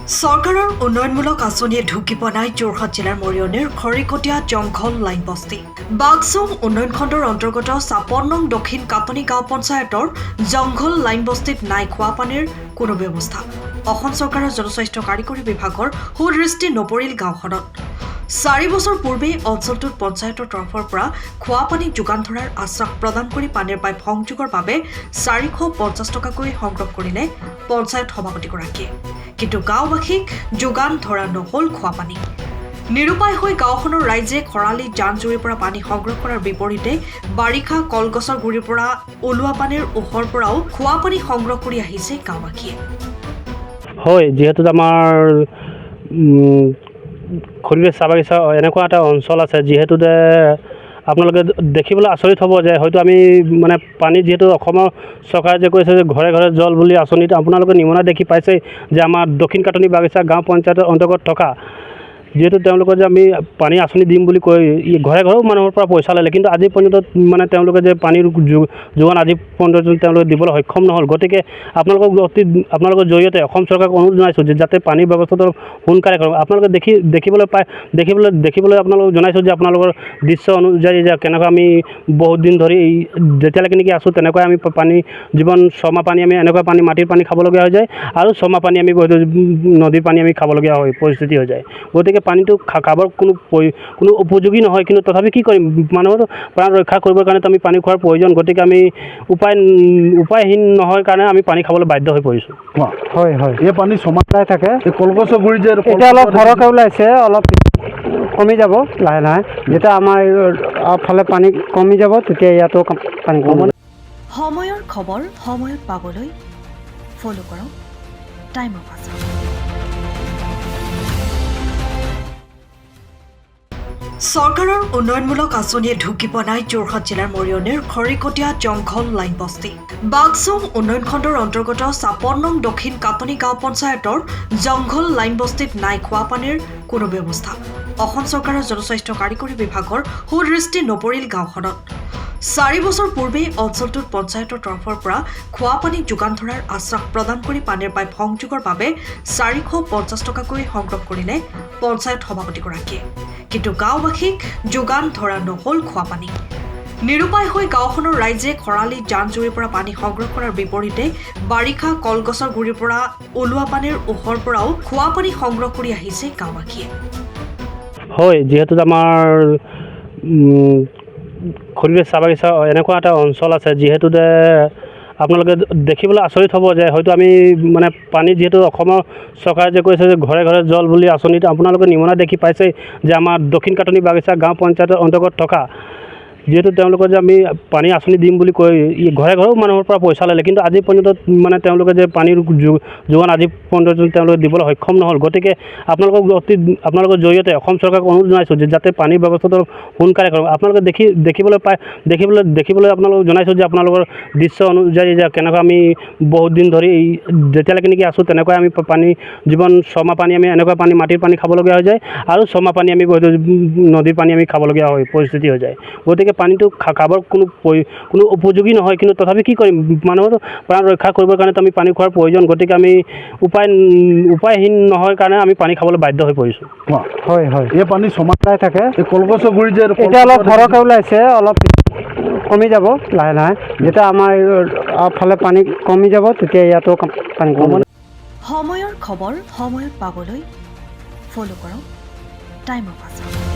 চৰকাৰৰ উন্নয়নমূলক আঁচনিয়ে ঢুকি পোৱা নাই যোৰহাট জিলাৰ মৰিয়নিৰ খৰিকটীয়া জংঘল লাইন বস্তি। বাগচুং উন্নয়ন খণ্ডৰ অন্তৰ্গত ৫৬ নং দক্ষিণ কাটনি গাঁও পঞ্চায়তৰ জংঘল লাইন বস্তিত নাই খোৱা পানীৰ কোনো ব্যৱস্থা। অসম চৰকাৰৰ জনস্বাস্থ্য কাৰিকৰী বিভাগৰ সুদৃষ্টি নপৰিল গাঁওখনত। ৪ বছৰ পূৰ্বে অঞ্চলটোত পঞ্চায়তৰ তৰফৰ পৰা খোৱা পানী যোগান ধৰাৰ আশ্বাস প্ৰদান কৰি পানীৰ পাইপ সংযোগৰ বাবে ৪৫০ টকাকৈ সংগ্ৰহ কৰিলে পঞ্চায়ত সভাপতিগৰাকীয়ে। কিন্তু গাঁওবাসীক যোগান ধৰা নহল খোৱা পানী। নিৰুপায় হৈ গাঁওখনৰ ৰাইজে খৰালি জান-জুৰিৰ পৰা পানী সংগ্ৰহ কৰাৰ বিপৰীতে বাৰিষা কলগছৰ গুৰিৰ পৰা ওলোৱা পানীৰ ওহৰ পৰাও খোৱা পানী সংগ্ৰহ কৰি আহিছে গাঁওবাসীয়ে। হয়, যিহেতু আমাৰ খৰিবে চাহ বাগিচা এনেকুৱা এটা অঞ্চল আছে যিহেতু আপোনালোকে দেখিবলৈ আচৰিত হ'ব যে হয়তো আমি পানী যিহেতু অসমৰ চৰকাৰে যে কৈছে যে ঘৰে ঘৰে জল বুলি আঁচনিত আপোনালোকে নিমনা দেখি পাইছে যে আমাৰ দক্ষিণ কাটনি বাগিচা গাঁও পঞ্চায়তৰ অন্তৰ্গত থকা যিহেতু তেওঁলোকে যে আমি পানী আঁচনি দিম বুলি কৈ ঘৰে ঘৰেও মানুহৰ পৰা পইচা ল'লে, কিন্তু আজি পৰ্যন্ত তেওঁলোকে যে পানীৰ যোগান আজি পৰ্যন্ত তেওঁলোকে দিবলৈ সক্ষম নহ'ল। গতিকে আপোনালোকৰ জৰিয়তে অসম চৰকাৰক অনুৰোধ জনাইছোঁ যে যাতে পানীৰ ব্যৱস্থাটো সোনকালে কৰক। আপোনালোকে দেখিবলৈ আপোনালোকক জনাইছোঁ যে আপোনালোকৰ দৃশ্য অনুযায়ী যে কেনেকৈ আমি বহুত দিন ধৰি যেতিয়ালৈকে নেকি আছোঁ তেনেকৈ আমি পানী জীৱন ছমাহ পানী আমি এনেকুৱা পানী মাটিৰ পানী খাবলগীয়া হৈ যায় আৰু ছমাহ পানী আমি নদীৰ পানী আমি খাবলগীয়া হয় পৰিস্থিতি হৈ যায়। গতিকে পানীটো খাবৰ কোনো উপযোগী নহয়, কিন্তু তথাপি কি কৰিম, মানুহৰ প্ৰাণ ৰক্ষা কৰিবৰ কাৰণে আমি পানী খোৱাৰ প্ৰয়োজন। গতিকে আমি উপায়হীন নহয় কাৰণে আমি পানী খাবলৈ বাধ্য হৈ পৰিছোঁ। হয় হয়, এই পানী ছমাহ থাকে। কলগছৰ গুৰি যে এতিয়া অলপ সৰহকৈ ওলাইছে, অলপ কমি যাব লাহে লাহে। যেতিয়া আমাৰ ফালে পানী কমি যাব তেতিয়া ইয়াতো পানী কমিব। সময়ৰ খবৰ সময়ত পাবলৈ ফ'ল' কৰক টাইম অফ আছাম। চৰকাৰৰ উন্নয়নমূলক আঁচনিয়ে ঢুকি পোৱা নাই যোৰহাট জিলাৰ মৰিয়নিৰ খৰিকটীয়া জংঘল লাইন বস্তি। বাগচুং উন্নয়ন খণ্ডৰ অন্তৰ্গত ৫৬ নং দক্ষিণ কাটনি গাঁও পঞ্চায়তৰ জংঘল লাইন বস্তিত নাই খোৱা পানীৰ কোনো ব্যৱস্থা। অসম চৰকাৰৰ জনস্বাস্থ্য কাৰিকৰী বিভাগৰ সুদৃষ্টি নপৰিল গাঁওখনত। ৪ বছৰ পূৰ্বে অঞ্চলটোত পঞ্চায়তৰ তৰফৰ পৰা খোৱা পানী যোগান ধৰাৰ আশ্বাস প্ৰদান কৰি পানীৰ পাইপ সংযোগৰ বাবে ৪৫০ টকাকৈ সংগ্ৰহ কৰিলে পঞ্চায়ত সভাপতিগৰাকীয়ে। কিন্তু গাঁওবাসীক যোগান ধৰা নহল খোৱা পানী। নিৰুপায় হৈ গাঁওখনৰ ৰাইজে খৰালি জান-জুৰিৰ পৰা পানী সংগ্ৰহ কৰাৰ বিপৰীতে বাৰিষা কলগছৰ গুৰিৰ পৰা ওলোৱা পানীৰ ওহৰ পৰাও খোৱা পানী সংগ্ৰহ কৰি আহিছে গাঁওবাসীয়ে। হয়, যিহেতু আমাৰ খৰিবে চাহ বাগিচা এনেকুৱা এটা অঞ্চল আছে যিহেতু আপোনালোকে দেখিবলৈ আচৰিত হ'ব যে হয়তো আমি পানী যিহেতু অসমৰ চৰকাৰে যে কৈছে যে ঘৰে ঘৰে জল বুলি আঁচনিত আপোনালোকে নিমনা দেখি পাইছে যে আমাৰ দক্ষিণ কাটনি বাগিচা গাঁও পঞ্চায়তৰ অন্তৰ্গত থকা যিহেতু তেওঁলোকে যে আমি পানী আঁচনি দিম বুলি কৈ ঘৰে ঘৰেও মানুহৰ পৰা পইচা ল'লে, কিন্তু আজি পৰ্যন্ত তেওঁলোকে যে পানীৰ যোগান আজি পৰ্যন্ত তেওঁলোকে দিবলৈ সক্ষম নহ'ল। গতিকে আপোনালোকৰ জৰিয়তে অসম চৰকাৰক অনুৰোধ জনাইছোঁ যে যাতে পানীৰ ব্যৱস্থাটো সোনকালে কৰক। আপোনালোকে দেখিবলৈ আপোনালোকক জনাইছোঁ যে আপোনালোকৰ দৃশ্য অনুযায়ী যে কেনেকৈ আমি বহুত দিন ধৰি যেতিয়ালৈকে নেকি আছোঁ তেনেকৈ আমি পানী জীৱন ছমাহ পানী আমি এনেকুৱা পানী মাটিৰ পানী খাবলগীয়া হৈ যায় আৰু ছমাহ পানী আমি নদীৰ পানী আমি খাবলগীয়া হয় পৰিস্থিতি হৈ যায়। গতিকে পানীটো খাবৰ কোনো উপযোগী নহয়, কিন্তু তথাপি কি কৰিম, মানুহৰ প্ৰাণ ৰক্ষা কৰিবৰ কাৰণে আমি পানী খোৱাৰ প্ৰয়োজন। গতিকে আমি উপায়হীন নহয় কাৰণে আমি পানী খাবলৈ বাধ্য হৈ পৰিছোঁ। হয় হয়, এই পানী ছমাহ থাকে। কলগছৰ গুৰি যে এতিয়া অলপ সৰহকৈ ওলাইছে, অলপ কমি যাব লাহে লাহে। যেতিয়া আমাৰ ফালে পানী কমি যাব তেতিয়া ইয়াতো পানী কমিব। সময়ৰ খবৰ সময়ত পাবলৈ ফ'ল' কৰক টাইম অফ আছাম।